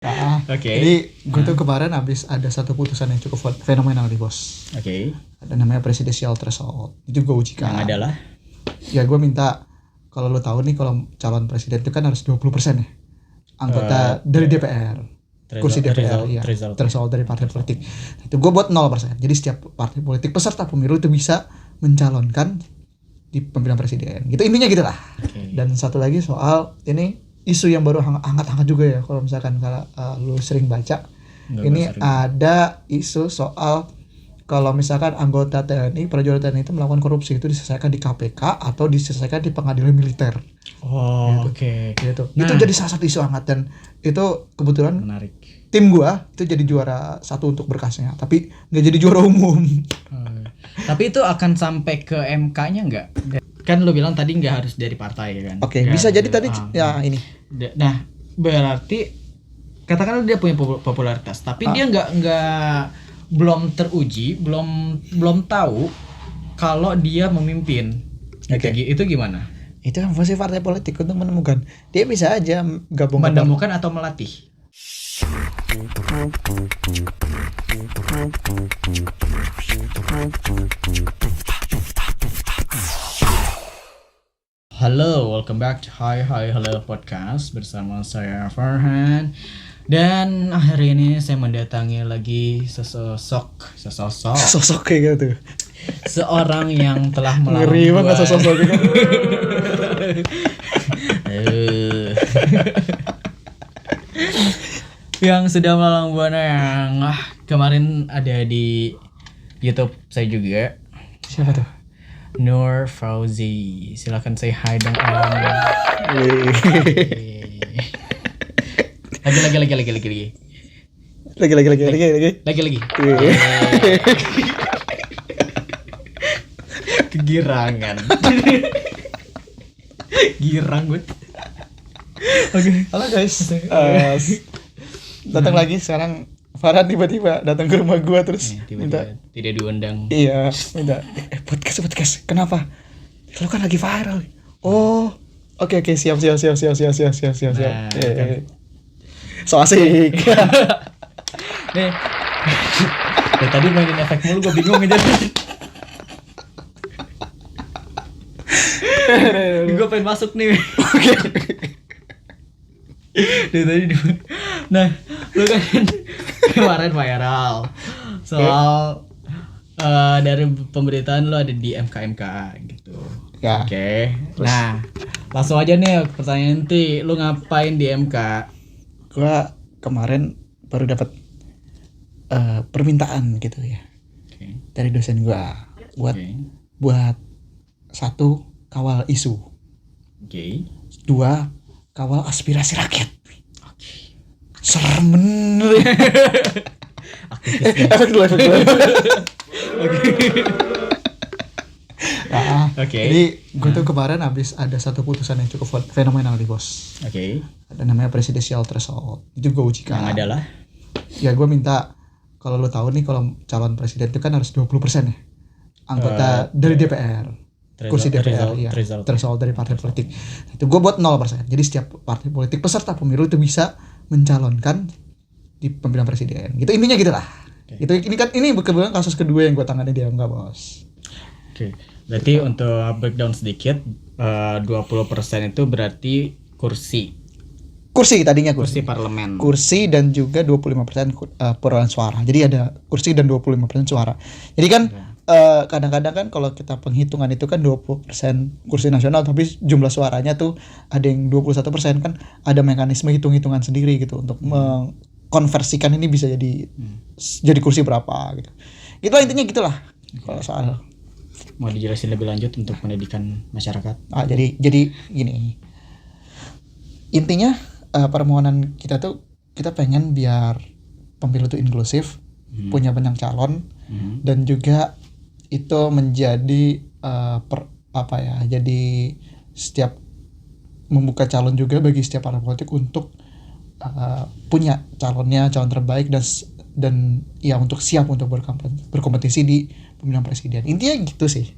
Jadi gue tuh kemarin habis ada satu putusan yang cukup fenomenal nih bos. Ada namanya presidential threshold. Itu gue ujikan. Yang adalah? Ya gue minta, kalau lo tahu nih kalau calon presiden itu kan harus 20% ya anggota dari DPR. Kursi DPR ya. Threshold dari partai politik. Itu gue buat 0%. Jadi setiap partai politik peserta pemilu itu bisa mencalonkan di pemilihan presiden. Gitu intinya gitu lah. Dan satu lagi soal ini isu yang baru hangat-hangat juga ya, kalau misalkan kalau lu sering baca. Ada isu soal kalau misalkan anggota TNI, prajurit TNI itu melakukan korupsi, itu diselesaikan di KPK atau diselesaikan di pengadilan militer. Gitu. Itu jadi salah satu isu hangat, dan itu kebetulan menarik. Tim gua itu jadi juara 1 untuk berkasnya, tapi nggak jadi juara umum. Tapi itu akan sampai ke MK-nya nggak? Kan lu bilang tadi nggak harus dari partai kan? Bisa jadi tadi ya ini. Nah, berarti katakanlah dia punya popularitas, tapi dia belum teruji, belum tahu kalau dia memimpin. Itu gimana? Itu kan fungsi partai politik untuk menemukan. Dia bisa aja gabung menemukan atau melatih. Halo, welcome back to Hi Hello Podcast bersama saya Farhan. Dan hari ini saya mendatangi lagi sesosok kayak gitu. Seorang yang telah melawan. Ngeri banget sosok kayak gitu. Yang sudah melalang buana, yang kemarin ada di YouTube saya juga. Siapa tuh? Nur Fauzi. Silakan say hi dong. Lagi. Kegirangan. Girang gue. Halo guys. Datang lagi sekarang. Farhan tiba-tiba datang ke rumah gua terus minta tidak diundang. Iya, minta podcast. Kenapa? Lo kan lagi viral. Oh, oke, siap. Nah, So asik. Nih. Tadi mainin efek mulu, gue bingung aja. Gue pengen masuk nih. Oke. Nah, lu kan kemarin viral soal dari pemberitaan lu ada di MK gitu. Ya. Oke. Nah, langsung aja nih pertanyaan inti, lu ngapain di MK? Gua kemarin baru dapat permintaan gitu ya. Dari dosen gua buat 1, kawal isu. 2, kawal aspirasi rakyat. Serem bener. Efek dulu. Jadi gue tuh kemarin habis ada satu putusan yang cukup fenomenal nih bos. Ada namanya presidential threshold. Itu gue ujikan. Yang adalah? Ya gue minta, kalau lo tahu nih kalau calon presiden itu kan harus 20% ya anggota dari DPR. Kursi DPR ya. Threshold dari partai politik. Itu gue buat 0%. Jadi setiap partai politik peserta pemilu itu bisa mencalonkan di pemilihan presiden. Gitu intinya gitu lah. Gitu, ini kebetulan kasus kedua yang gue tangani di MK bos. Berarti untuk breakdown sedikit, 20% itu berarti kursi Tadinya kursi parlemen. Kursi dan juga 25% perolehan suara. Jadi ada kursi dan 25% suara. Jadi kan kadang-kadang kan kalau kita penghitungan itu kan 20% kursi nasional, tapi jumlah suaranya tuh ada yang 21%, kan ada mekanisme hitung-hitungan sendiri gitu untuk mengkonversikan ini bisa jadi kursi berapa gitu. Gitu lah intinya gitulah. Kalau soal mau dijelasin lebih lanjut untuk pendidikan masyarakat. Jadi gini. Intinya permohonan kita tuh, kita pengen biar pemilu itu inklusif, punya banyak calon, dan juga itu menjadi jadi setiap membuka calon juga bagi setiap partai politik untuk punya calon terbaik dan ya untuk siap untuk berkompetisi di pemilihan presiden. Intinya gitu sih.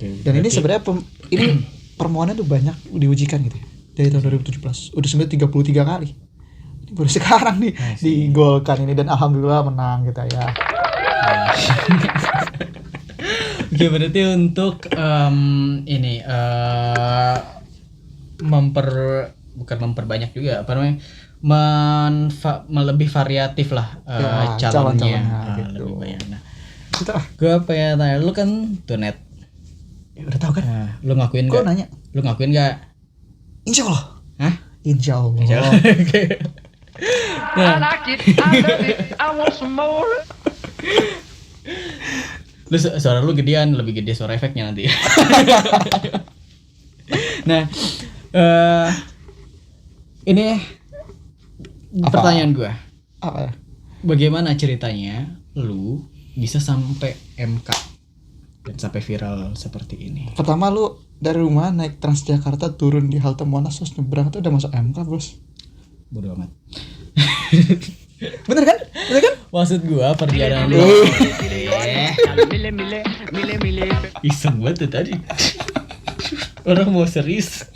Dan ini sebenarnya ini permohonan tuh banyak diujikan gitu ya. Dari tahun 2017 udah sebenarnya 33 kali baru sekarang nih digolkan ini, dan alhamdulillah menang gitu ya. Oke, berarti untuk bukan memperbanyak juga, apa namanya, lebih variatif lah calonnya gitu. Lebih banyak. Nah, gue pengen tanya, lu kan tunet. Ya, udah tahu kan? Nah, lu ngakuin gak? Gue nanya. Lu ngakuin gak? Insya Allah. Hah? Insya Allah. Nah, lu suara lu gedean, lebih gede suara efeknya nanti. Nah, ini apa? Pertanyaan gue. Apa? Bagaimana ceritanya lu bisa sampai MK dan sampai viral seperti ini? Pertama, lu dari rumah naik Transjakarta, turun di halte Monas, terus nyebrang tuh udah masuk MK, bos. Bodoh amat. Bener kan? Maksud gua perjalanan lu. Iseng banget tuh tadi. Orang mau serius.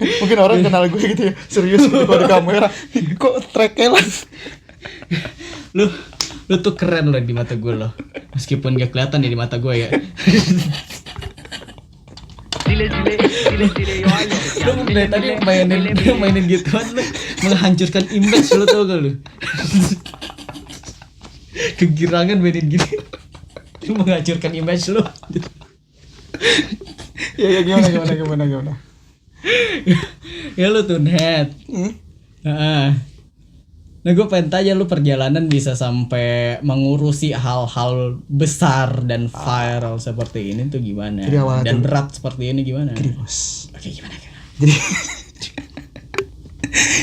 Mungkin orang kenal gue gitu ya, serius gitu di kamera. Kok tracknya lah. Lu tuh keren loh di mata gue loh. Meskipun gak kelihatan ya di mata gue ya. Lu dari tadi mainin gituan, lu menghancurkan image lu, tau gak lu? Kegirangan mainin gini, lu menghancurkan image lu. Ya gimana? Ya lu tunet. Nah, gue pengen tanya, lu perjalanan bisa sampai mengurusi hal-hal besar dan viral seperti ini tuh gimana? Dan berat seperti ini gimana? Gini, bos. Oke, gimana?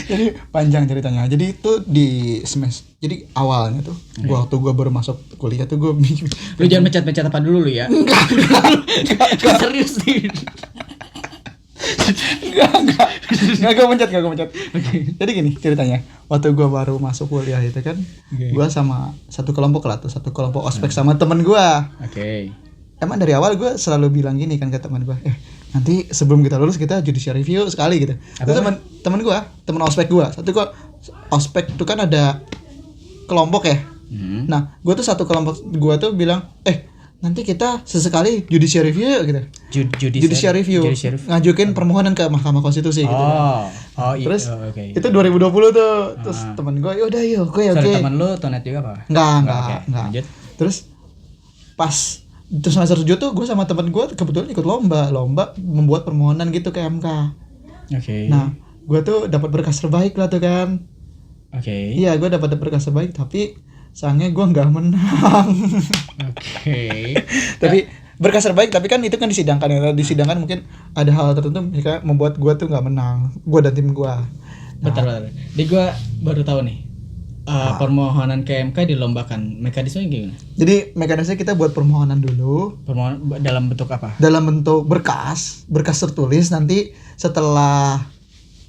Jadi panjang ceritanya. Jadi itu di semester. Jadi awalnya tuh, waktu gue baru masuk kuliah tuh gue bingung. Lu jangan mencet-mencet apa dulu lu ya? Enggak. Serius nih. Enggak gue mencet. Okay. Jadi gini ceritanya, waktu gue baru masuk kuliah itu kan, gue sama satu kelompok ospek sama temen gue. Oke. Emang dari awal gue selalu bilang gini kan ke teman gue, nanti sebelum kita lulus kita judicial review sekali gitu. Terus temen ospek gue, ospek itu kan ada kelompok ya. Nah gue tuh satu kelompok gue tuh bilang, nanti kita sesekali judicial review gitu. Judicial review. Ngajukin permohonan ke Mahkamah Konstitusi gitu. Terus itu 2020 tuh. Terus teman gue, yaudah yuk, oke. Teman lu tonet juga apa? Enggak. Lanjut. Terus pas semester 7 tuh gue sama teman gue kebetulan ikut lomba membuat permohonan gitu ke MK. Oke. Nah, gue tuh dapat berkas terbaik lah tuh kan. Oke. Iya, gue dapat berkas terbaik, tapi sayangnya gue nggak menang. Oke. Tapi berkas terbaik, tapi kan itu kan disidangkan ya. Disidangkan mungkin ada hal tertentu mereka membuat gue tuh nggak menang. Gue dan tim gue. Bentar. Jadi gue baru tahu nih. Permohonan ke MK dilombakan. Mekanismenya gimana? Jadi mekanismenya kita buat permohonan dulu. Permohonan dalam bentuk apa? Dalam bentuk berkas tertulis. Nanti setelah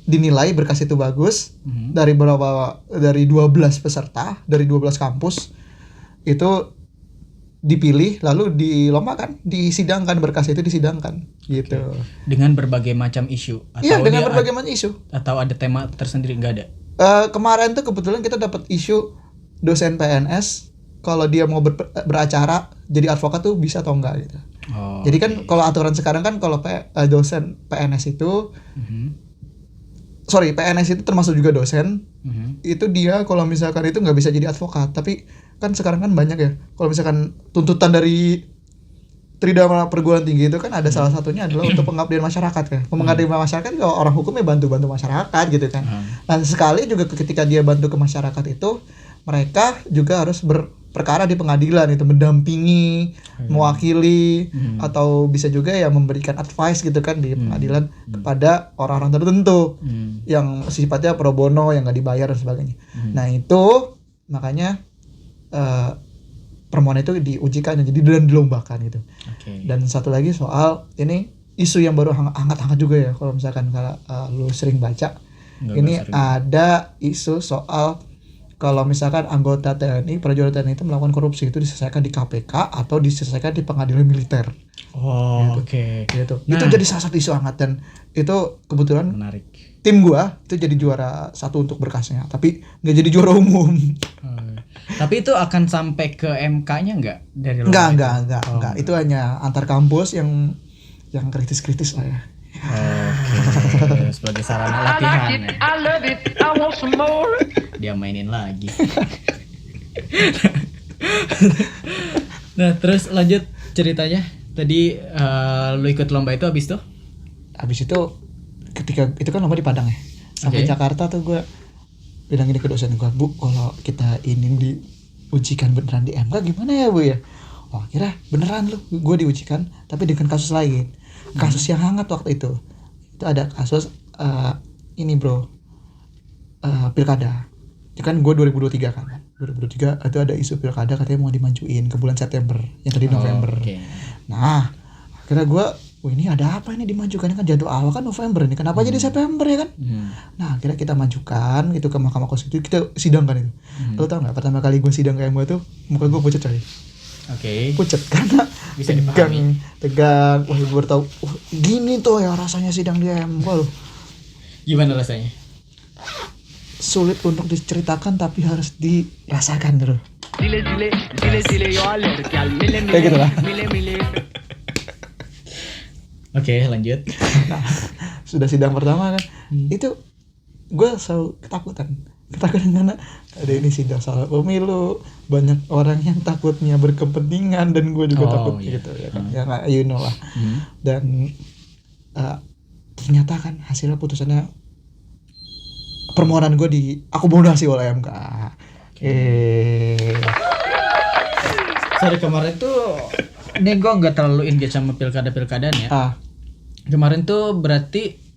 dinilai berkas itu bagus, dari 12 peserta, dari 12 kampus itu dipilih, lalu dilombakan, disidangkan, berkas itu disidangkan gitu. Dengan berbagai macam isu Iya, dengan berbagai macam isu. Atau ada tema tersendiri? Enggak ada. Kemarin tuh kebetulan kita dapat isu dosen PNS kalau dia mau beracara jadi advokat tuh bisa atau enggak gitu. Jadi kan kalau aturan sekarang kan kalau dosen PNS itu PNS itu termasuk juga dosen. Itu dia kalau misalkan itu nggak bisa jadi advokat. Tapi kan sekarang kan banyak ya. Kalau misalkan tuntutan dari Tridharma perguruan tinggi itu kan ada salah satunya adalah untuk pengabdian masyarakat kan. Pengabdian masyarakat kalau orang hukumnya bantu masyarakat gitu kan. Nah sekali juga ketika dia bantu ke masyarakat itu, mereka juga harus berperkara di pengadilan itu, mendampingi, mewakili, atau bisa juga ya memberikan advice gitu kan di pengadilan kepada orang-orang tertentu yang sifatnya pro bono, yang nggak dibayar dan sebagainya. Nah itu makanya permohonan itu diujikan dan dilombakan gitu. Dan satu lagi soal ini isu yang baru hangat-hangat juga ya, kalau misalkan kalau lu sering baca. Ada isu soal kalau misalkan anggota TNI, prajurit TNI itu melakukan korupsi, itu diselesaikan di KPK atau diselesaikan di pengadilan militer. Oh, oke. Gitu. Nah, itu jadi salah satu isu hangat, dan itu kebetulan menarik. Tim gua itu jadi juara 1 untuk berkasnya, tapi nggak jadi juara umum. Tapi itu akan sampai ke MK-nya nggak dari lo? Enggak. Itu hanya antar kampus yang kritis-kritis lah ya. Oke, sebagai sarana latihan. Dia mainin lagi. Nah, terus lanjut ceritanya. Tadi lu ikut lomba itu habis itu ketika itu kan lomba di Padang ya. Sampai Jakarta tuh gue bilang gini ke dosen gue, Bu, kalau kita ini diujikan beneran di MK gimana ya Bu ya? Oh, akhirnya beneran lu, gue diujikan tapi dengan kasus lain. Kasus yang hangat waktu itu ada kasus ini bro, pilkada. Itu kan gue 2023 kan. 2023 itu ada isu pilkada katanya mau dimajuin ke bulan September, yang tadi November. Nah, akhirnya gue, ini ada apa ini dimajukan, kan jadwal awal kan November ini, kenapa jadi September ya kan? Nah, akhirnya kita majukan itu ke Mahkamah Konstitusi, kita sidangkan itu. Lo tau nggak, pertama kali gue sidang ke MK tuh muka gue pucat coy. Pucat karena bisa tegang. Wah, gue baru tahu. Gini tuh ya rasanya sidang di MK loh. Gimana rasanya? Sulit untuk diceritakan tapi harus dirasakan bro. Kayak gitu lah. Oke, lanjut. Nah, sudah sidang pertama kan, itu gue selalu ketakutan karena ada ini sidang soal pemilu, banyak orang yang takutnya berkepentingan, dan gue juga takut gitu ya kan, ya you know lah. Dan ternyata kan hasilnya putusannya permohonan gue diakomodasi oleh MK. Sorry, kemarin tuh ini gue nggak terlalu engage sama pilkada-pilkadaan ya. Kemarin tuh berarti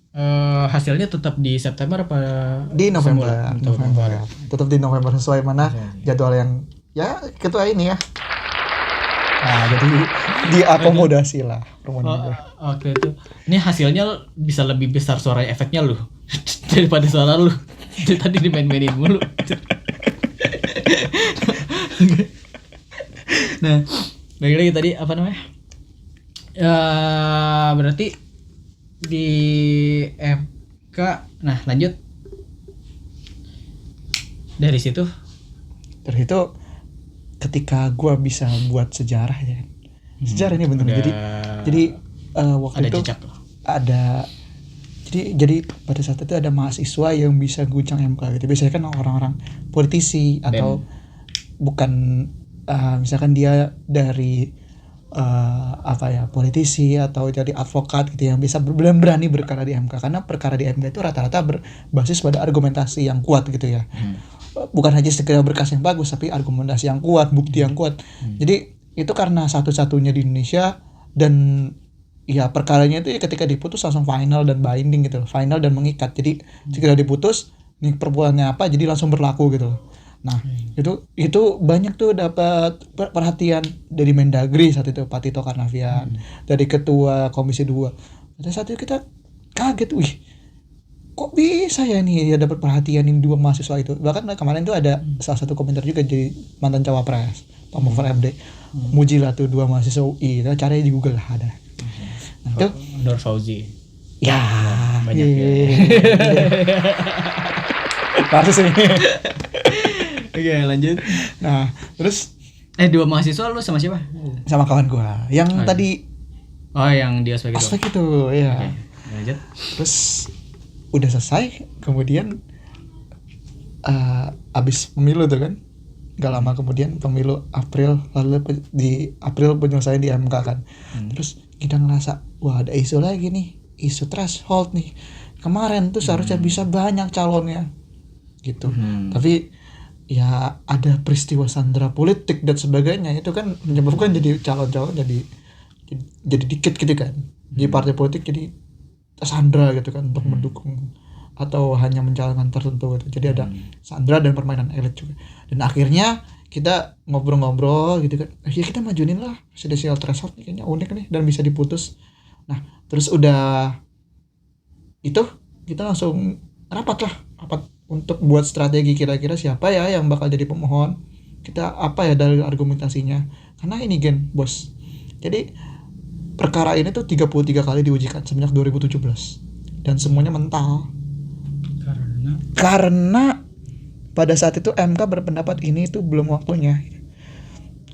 hasilnya tetap di September apa di November. Tetap di November sesuai mana jadwal yang ya ketua ini ya. Nah, jadi diakomodasi lah permohonan. Oke itu. Ini hasilnya bisa lebih besar suara efeknya lu daripada suara lu. Tadi dimain-mainin mulu. Nah, balik lagi tadi apa namanya? Berarti di MK. Nah, lanjut. Dari situ ketika gue bisa buat sejarah ya. Sejarah ini bener. Jadi waktu ada itu jejak. Ada jadi pada saat itu ada mahasiswa yang bisa guncang MK gitu. Biasanya kan orang-orang politisi atau bukan misalkan dia dari politisi atau jadi advokat gitu yang bisa berani berkara di MK, karena perkara di MK itu rata-rata berbasis pada argumentasi yang kuat gitu ya. Bukan hanya sekedar berkas yang bagus, tapi argumentasi yang kuat, bukti yang kuat. Jadi itu karena satu-satunya di Indonesia, dan ya perkaranya itu ketika diputus langsung final dan binding gitu, final dan mengikat. Jadi jika diputus nih perbuatannya apa, jadi langsung berlaku gitu. Nah, itu banyak tuh dapat perhatian dari Mendagri saat itu, Pak Tito Karnavian, dari Ketua Komisi 2. Pada saat itu kita kaget, wih, kok bisa ya nih dia dapat perhatian ini 2 mahasiswa itu. Bahkan kemarin tuh ada salah satu komentar juga jadi mantan cawapres, Pak Muhammad MD, muji lah tuh 2 mahasiswa UI. Nah, caranya di Google lah ada. Nah, itu Nur Fauzi. Ya, banyak ya. Harus ini. Oke, lanjut. Nah, terus 2 mahasiswa lu sama siapa? Sama kawan gua yang tadi. Oh, yang di aspek itu ya. Oke, lanjut. Terus udah selesai, kemudian abis pemilu tuh kan, gak lama kemudian pemilu April, lalu di April penyelesaian di MK kan. Terus kita ngerasa, wah ada isu lagi nih, isu threshold nih. Kemarin tuh seharusnya bisa banyak calonnya gitu. Tapi ya ada peristiwa sandera politik dan sebagainya, itu kan menyebabkan jadi calon-calon jadi dikit gitu kan. Di partai politik jadi sandera gitu kan untuk mendukung atau hanya mencalonkan tertentu gitu. Jadi ada sandera dan permainan elit juga. Dan akhirnya kita ngobrol-ngobrol gitu kan, ya kita majuin lah presidensial threshold, kayaknya unik nih dan bisa diputus. Nah, terus udah itu kita langsung rapat untuk buat strategi kira-kira siapa ya yang bakal jadi pemohon, kita apa ya dalil argumentasinya. Karena ini bos, jadi perkara ini tuh 33 kali diujikan semenjak 2017 dan semuanya mental karena pada saat itu MK berpendapat ini tuh belum waktunya.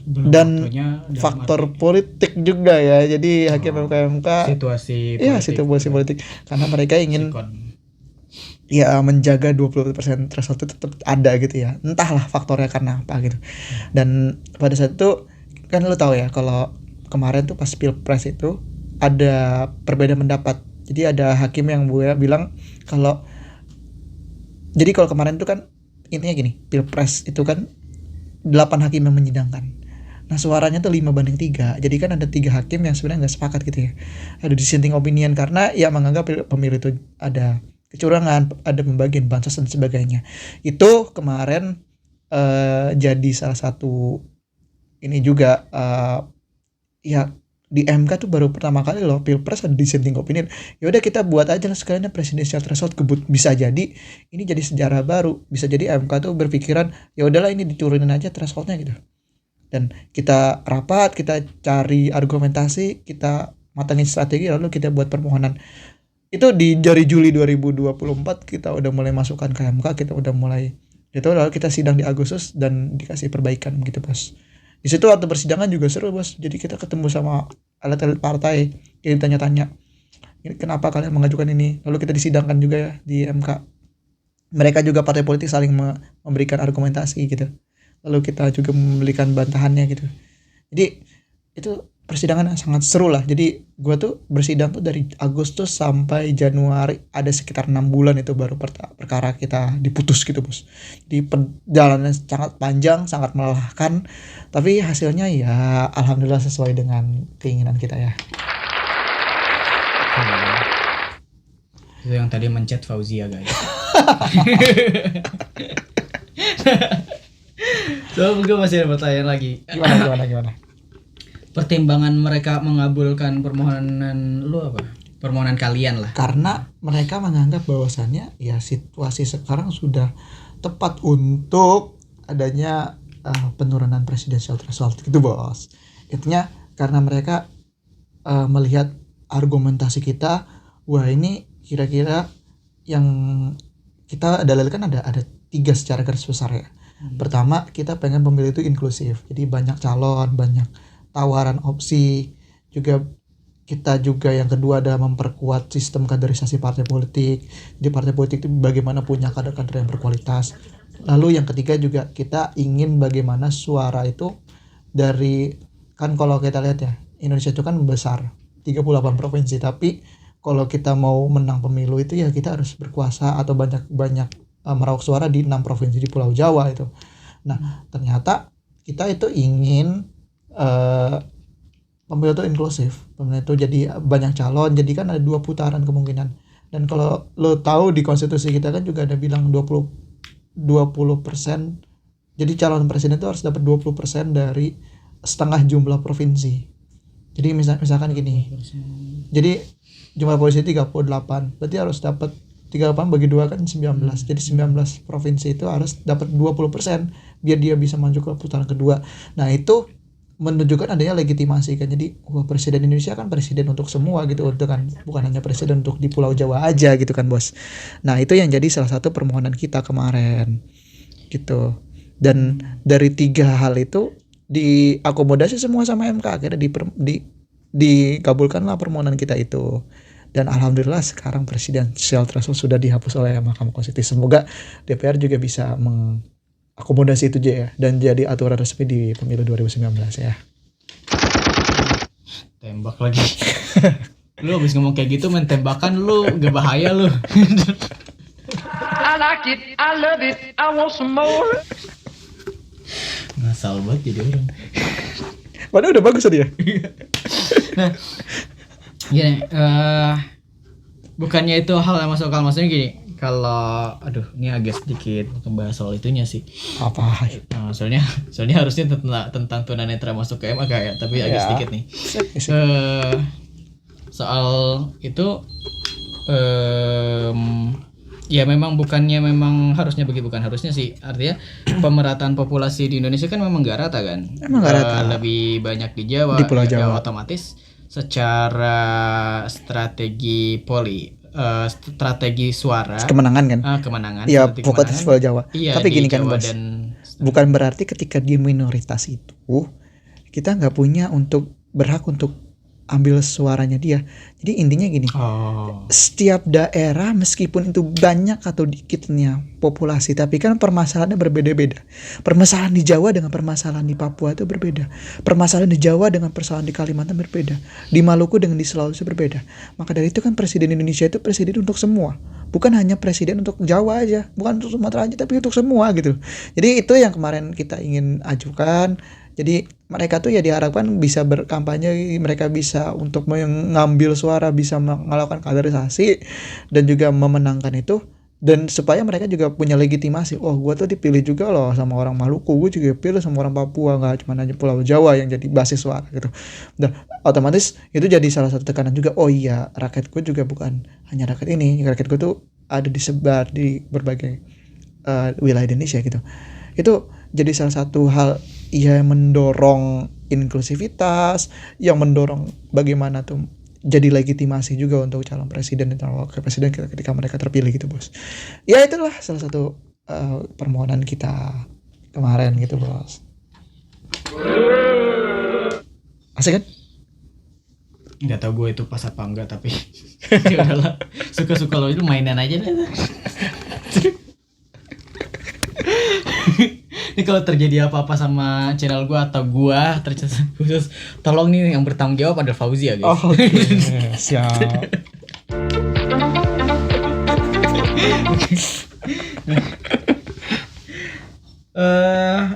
Dan faktor politik juga ya, jadi hakim MK situasi politik karena mereka ingin ya menjaga 20% threshold itu tetap ada gitu ya, entahlah faktornya karena apa gitu. Dan pada saat itu kan lo tahu ya kalau kemarin tuh pas pilpres itu ada perbedaan pendapat. Jadi ada hakim yang bilang kalau kemarin tuh kan intinya gini, pilpres itu kan 8 hakim yang menyidangkan. Nah suaranya tuh 5-3. Jadi kan ada 3 hakim yang sebenarnya nggak sepakat gitu ya. Ada dissenting opinion karena ya menganggap pemilu itu ada kecurangan, ada pembagian bansos dan sebagainya. Itu kemarin jadi salah satu ini juga ya di MK tuh baru pertama kali loh pilpres ada dissenting opinion. Ya udah kita buat aja lah sekalian presidential threshold, bisa jadi ini jadi sejarah baru. Bisa jadi MK tuh berpikiran ya udahlah ini diturunin aja thresholdnya gitu. Dan kita rapat, kita cari argumentasi, kita matangin strategi, lalu kita buat permohonan. Itu di dari Juli 2024 kita udah mulai masukkan ke MK, kita udah mulai itu, lalu kita sidang di Agustus dan dikasih perbaikan gitu bos. Di situ waktu persidangan juga seru bos. Jadi kita ketemu sama elit-elit partai, kita tanya-tanya kenapa kalian mengajukan ini, lalu kita disidangkan juga ya di MK. Mereka juga partai politik saling memberikan argumentasi gitu, lalu kita juga memberikan bantahannya gitu. Jadi itu persidangan sangat seru lah. Jadi gue tuh bersidang tuh dari Agustus sampai Januari, ada sekitar 6 bulan itu baru perkara kita diputus gitu bos. Di perjalanan sangat panjang, sangat melelahkan, tapi hasilnya ya alhamdulillah sesuai dengan keinginan kita ya. Itu yang tadi mencet Fauzia guys. So gue masih ada pertanyaan lagi. Gimana? Pertimbangan mereka mengabulkan permohonan lu apa? Permohonan kalian lah. Karena mereka menganggap bahwasannya ya situasi sekarang sudah tepat untuk adanya penurunan presidential threshold gitu bos. Intinya karena mereka melihat argumentasi kita, wah ini kira-kira yang kita dalilkan ada 3 secara garis besar ya. Pertama, kita pengen pemilu itu inklusif. Jadi banyak calon, banyak tawaran opsi. Juga kita juga yang kedua adalah memperkuat sistem kaderisasi partai politik. Jadi partai politik itu bagaimana punya kader-kader yang berkualitas. Lalu yang ketiga juga kita ingin bagaimana suara itu dari, kan kalau kita lihat ya, Indonesia itu kan besar, 38 provinsi, tapi kalau kita mau menang pemilu itu ya kita harus berkuasa atau banyak meraup suara di 6 provinsi di Pulau Jawa itu. Nah ternyata kita itu ingin pemilu itu inklusif, pemilu itu jadi banyak calon, jadi kan ada 2 putaran kemungkinan. Dan kalau lo tahu di konstitusi kita kan juga ada bilang 20%, jadi calon presiden itu harus dapat 20% dari setengah jumlah provinsi. Jadi misalkan gini, jadi jumlah provinsi 38, berarti harus dapat 38 bagi 2 kan 19. Jadi 19 provinsi itu harus dapat 20% biar dia bisa maju ke putaran kedua. Nah itu menunjukkan adanya legitimasi kan. Jadi presiden Indonesia kan presiden untuk semua gitu, untuk kan bukan hanya presiden untuk di Pulau Jawa aja gitu kan bos. Nah itu yang jadi salah satu permohonan kita kemarin gitu. Dan dari 3 hal itu diakomodasi semua sama MK, akhirnya dikabulkanlah permohonan kita itu. Dan alhamdulillah sekarang presidential threshold sudah dihapus oleh Mahkamah Konstitusi. Semoga DPR juga bisa mengakomodasi itu ya dan jadi aturan resmi di pemilu 2019 ya. Tembak lagi. Lu habis ngomong kayak gitu main tembakan lu, gak bahaya lu. I like it, I love it, I want some more. Ngasal banget jadi orang. Padahal udah bagus tadi ya. Nah, gini, bukannya itu hal yang masuk akal, maksudnya gini, kalau ini agak sedikit membahas soal itunya sih. Apa? Soalnya harusnya tentang tunanetra masuk ke MK ya, tapi agak sedikit nih. Soal itu Ya memang harusnya bukan harusnya sih. Artinya pemerataan populasi di Indonesia kan memang nggak rata kan. Emang nggak rata. Lebih banyak di Jawa. Di Pulau ya, Jawa. Otomatis secara strategi strategi suara. Kemenangan kan. Kemenangan. Iya, fokus Pulau Jawa. Iya, tapi gini kan Bos. Bukan berarti ketika dia minoritas itu kita nggak punya berhak untuk ambil suaranya dia. Jadi intinya gini, setiap daerah meskipun itu banyak atau dikitnya populasi, tapi kan permasalahannya berbeda-beda. Permasalahan di Jawa dengan permasalahan di Papua itu berbeda. Permasalahan di Jawa dengan permasalahan di Kalimantan berbeda. Di Maluku dengan di Sulawesi berbeda. Maka dari itu kan presiden Indonesia itu presiden untuk semua. Bukan hanya presiden untuk Jawa aja, bukan untuk Sumatera aja, tapi untuk semua gitu. Jadi itu yang kemarin kita ingin ajukan. Jadi mereka tuh ya diharapkan bisa berkampanye, mereka bisa untuk mengambil suara, bisa melakukan kaderisasi dan juga memenangkan itu, dan supaya mereka juga punya legitimasi. Oh, gue tuh dipilih juga loh sama orang Maluku, gue juga pilih sama orang Papua, nggak cuma hanya Pulau Jawa yang jadi basis suara gitu. Dan otomatis itu jadi salah satu tekanan juga. Oh iya, rakyat gue juga bukan hanya rakyat ini, rakyat gue tuh ada disebar di berbagai wilayah Indonesia gitu. Itu jadi salah satu hal yang mendorong inklusivitas, yang mendorong bagaimana tuh jadi legitimasi juga untuk calon presiden dan wakil presiden ketika mereka terpilih gitu Bos. Ya itulah salah satu permohonan kita kemarin gitu Bos. Asik kan? Nggak tahu gue itu pas apa enggak, tapi ya udahlah, suka-suka lo itu mainan aja deh. Ini kalau terjadi apa-apa sama channel gue atau gue khusus, tolong nih yang bertanggung jawab adalah Fauzi ya guys. Oh, okay. Siap.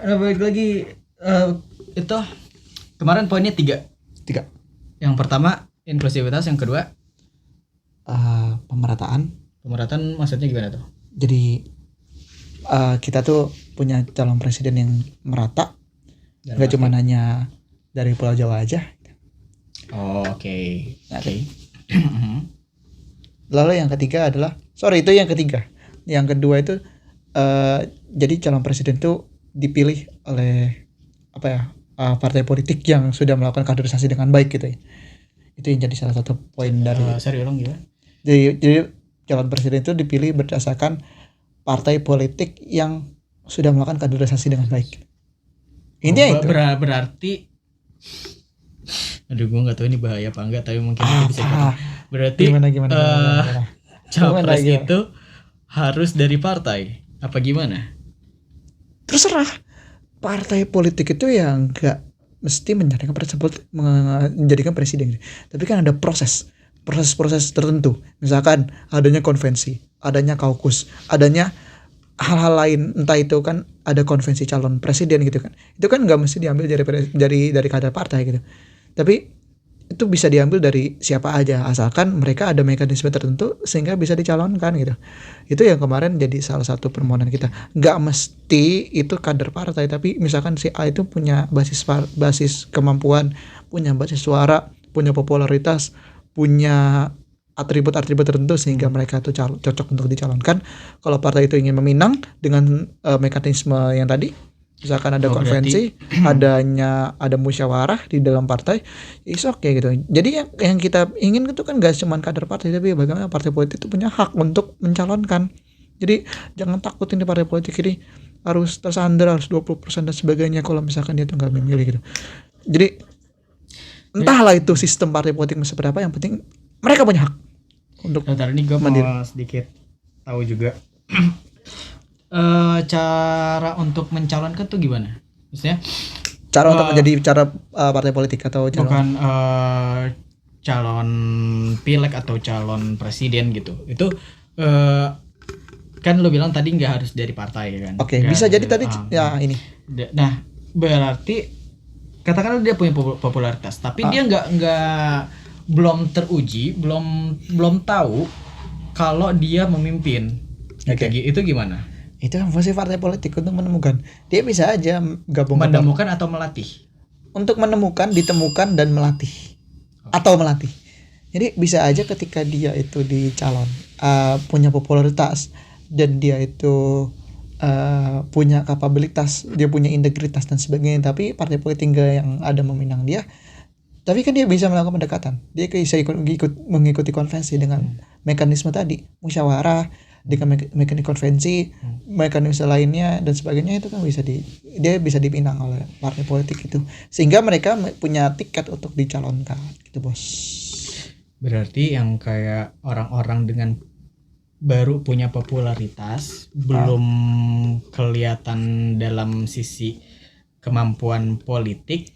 Balik lagi itu kemarin poinnya 3. Yang pertama inklusivitas, yang kedua pemerataan maksudnya gimana tuh? Jadi kita tuh punya calon presiden yang merata, nggak cuma hanya dari Pulau Jawa aja. Oh, oke. Lalu yang ketiga adalah, itu yang ketiga. Yang kedua itu jadi calon presiden tuh dipilih oleh partai politik yang sudah melakukan kaderisasi dengan baik gitu ya. Itu yang jadi salah satu poin dari. Serius dong gimana? Jadi calon presiden itu dipilih berdasarkan partai politik yang sudah melakukan kaderisasi dengan baik. Intinya itu. Berarti, aduh gue nggak tahu ini bahaya apa enggak, tapi mungkin itu bisa. Berarti gimana? Capres itu harus dari partai apa gimana? Terserah. Partai politik itu yang nggak mesti menjadikan presiden. Tapi kan ada proses tertentu. Misalkan adanya konvensi, adanya kaukus, adanya hal-hal lain, entah itu kan ada konvensi calon presiden gitu kan. Itu kan nggak mesti diambil dari kader partai gitu. Tapi itu bisa diambil dari siapa aja, asalkan mereka ada mekanisme tertentu sehingga bisa dicalonkan gitu. Itu yang kemarin jadi salah satu permohonan kita. Nggak mesti itu kader partai, tapi misalkan si A itu punya basis kemampuan, punya basis suara, punya popularitas, punya atribut-atribut tertentu sehingga mereka itu cocok untuk dicalonkan. Kalau partai itu ingin meminang dengan mekanisme yang tadi, misalkan ada konvensi, ada musyawarah di dalam partai, is okay gitu. Jadi yang kita ingin itu kan gak cuma kader partai, tapi bagaimana partai politik itu punya hak untuk mencalonkan. Jadi jangan takutin di partai politik ini harus tersandar, harus 20% dan sebagainya kalau misalkan dia tuh gak memilih gitu. Jadi entahlah itu sistem partai politik seperti apa, yang penting mereka punya hak untuk ini gue mau sedikit tahu juga. Cara untuk mencalonkan tuh gimana? Maksudnya cara untuk menjadi partai politik atau calon? Bukan calon pilek atau calon presiden gitu. Itu kan lo bilang tadi nggak harus dari partai kan? Oke, bisa jadi tadi ya ini. Nah, berarti katakanlah dia punya popularitas, tapi dia belum teruji, belum tahu kalau dia memimpin. Itu gimana? Itu fungsi partai politik untuk menemukan. Dia bisa aja gabung. Menemukan atau melatih? Untuk menemukan, ditemukan dan melatih. Atau melatih. Jadi bisa aja ketika dia itu dicalon punya popularitas dan dia itu punya kapabilitas, dia punya integritas dan sebagainya, tapi partai politik yang ada meminang dia, tapi kan dia bisa melakukan pendekatan, dia bisa mengikuti konvensi dengan mekanisme tadi, musyawarah dengan mekanisme konvensi, mekanisme lainnya dan sebagainya, itu kan dia bisa dipinang oleh partai politik itu, sehingga mereka punya tiket untuk dicalonkan gitu bos. Berarti yang kayak orang-orang dengan baru punya popularitas, belum kelihatan dalam sisi kemampuan politik,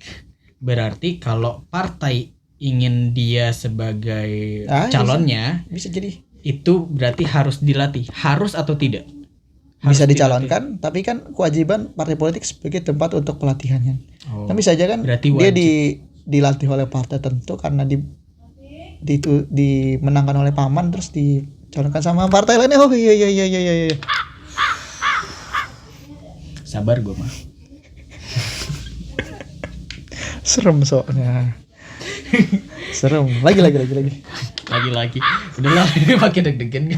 berarti kalau partai ingin dia sebagai calonnya, bisa jadi itu berarti harus dilatih, harus atau tidak? Bisa dicalonkan, tapi kan kewajiban partai politik sebagai tempat untuk pelatihannya. Kan bisa aja kan dia dilatih oleh partai tentu karena dimenangkan oleh paman, terus dicalonkan sama partai lainnya. Oh iya. Sabar gue mah. Serem soalnya. Serem. Lagi. Udahlah, makin deg-degan.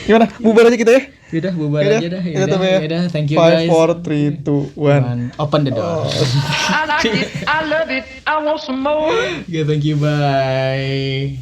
Gimana? Bubar aja kita ya? Udah, bubar aja dah. Yaudah, thank you 5, guys. 4, 3, 2, 1. Open the door. I like it, I love it, I want some more. Okay, thank you, bye.